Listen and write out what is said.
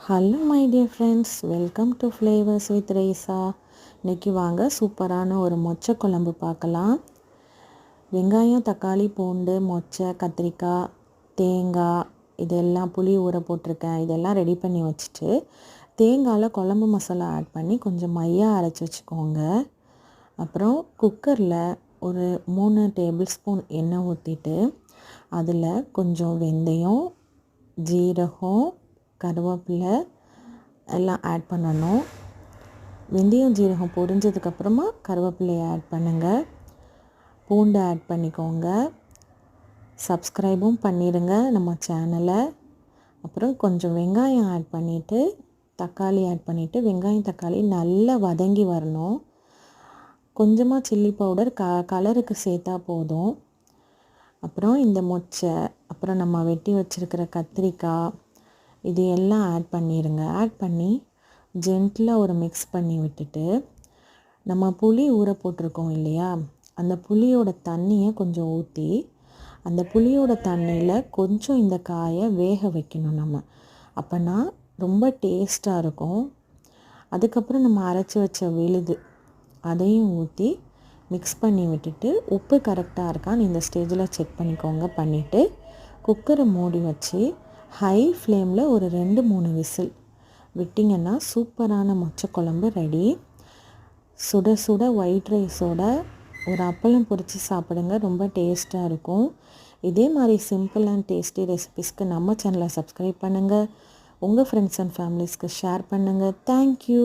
Hello my dear friends, welcome to flavours with Reza. இன்றைக்கி வாங்க சூப்பரான ஒரு மொச்சை குழம்பு பார்க்கலாம். வெங்காயம், தக்காளி, பூண்டு, மொச்சை, கத்திரிக்காய், தேங்காய் இதெல்லாம் புளி ஊற போட்டிருக்கேன். இதெல்லாம் ரெடி பண்ணி வச்சுட்டு தேங்காயில் குழம்பு மசாலா ஆட் பண்ணி கொஞ்சம் மையாக அரைச்சி வச்சுக்கோங்க. அப்புறம் குக்கரில் ஒரு 3 டேபிள் ஸ்பூன் எண்ணெய் ஊற்றிட்டு அதில் கொஞ்சம் வெந்தயம், ஜீரகம், கருவேப்பிலை எல்லாம் ஆட் பண்ணணும். வெந்தயம் ஜீரகம் பொரிஞ்சதுக்கப்புறமா கருவேப்பிலையை ஆட் பண்ணுங்கள். பூண்டு ஆட் பண்ணிக்கோங்க. சப்ஸ்கிரைபும் பண்ணிடுங்க நம்ம சேனலை. அப்புறம் கொஞ்சம் வெங்காயம் ஆட் பண்ணிவிட்டு தக்காளி ஆட் பண்ணிவிட்டு வெங்காயம் தக்காளி நல்லா வதங்கி வரணும். கொஞ்சமாக சில்லி பவுடர் கலருக்கு சேர்த்தா போதும். அப்புறம் இந்த மொச்சை, அப்புறம் நம்ம வெட்டி வச்சுருக்கிற கத்திரிக்காய் இது எல்லாம் ஆட் பண்ணிடுங்க. ஆட் பண்ணி ஜென்டிலாக ஒரு மிக்ஸ் பண்ணி விட்டுட்டு நம்ம புளி ஊற போட்டிருக்கோம் இல்லையா, அந்த புளியோட தண்ணியை கொஞ்சம் ஊற்றி அந்த புளியோட தண்ணியில் கொஞ்சம் இந்த காயை வேக வைக்கணும் நம்ம. அப்போனா ரொம்ப டேஸ்ட்டாக இருக்கும். அதுக்கப்புறம் நம்ம அரைச்சி வச்ச விழுது அதையும் ஊற்றி மிக்ஸ் பண்ணி விட்டுட்டு உப்பு கரெக்டாக இருக்கான்னு இந்த ஸ்டேஜில் செக் பண்ணிக்கோங்க. பண்ணிவிட்டு குக்கரை மூடி வச்சு ஹை ஃப்ளேமில் ஒரு 2-3 விசில் விட்டிங்கன்னா சூப்பரான மொச்சை குழம்பு ரெடி. சுட சுட ஒயிட் ரைஸோட ஒரு அப்பளம் பொரித்து சாப்பிடுங்க, ரொம்ப டேஸ்ட்டாக இருக்கும். இதே மாதிரி சிம்பிள் அண்ட் டேஸ்டி ரெசிபீஸ்க்கு நம்ம சேனலை சப்ஸ்கிரைப் பண்ணுங்கள். உங்கள் ஃப்ரெண்ட்ஸ் அண்ட் ஃபேமிலிஸ்க்கு ஷேர் பண்ணுங்கள். தேங்க்யூ.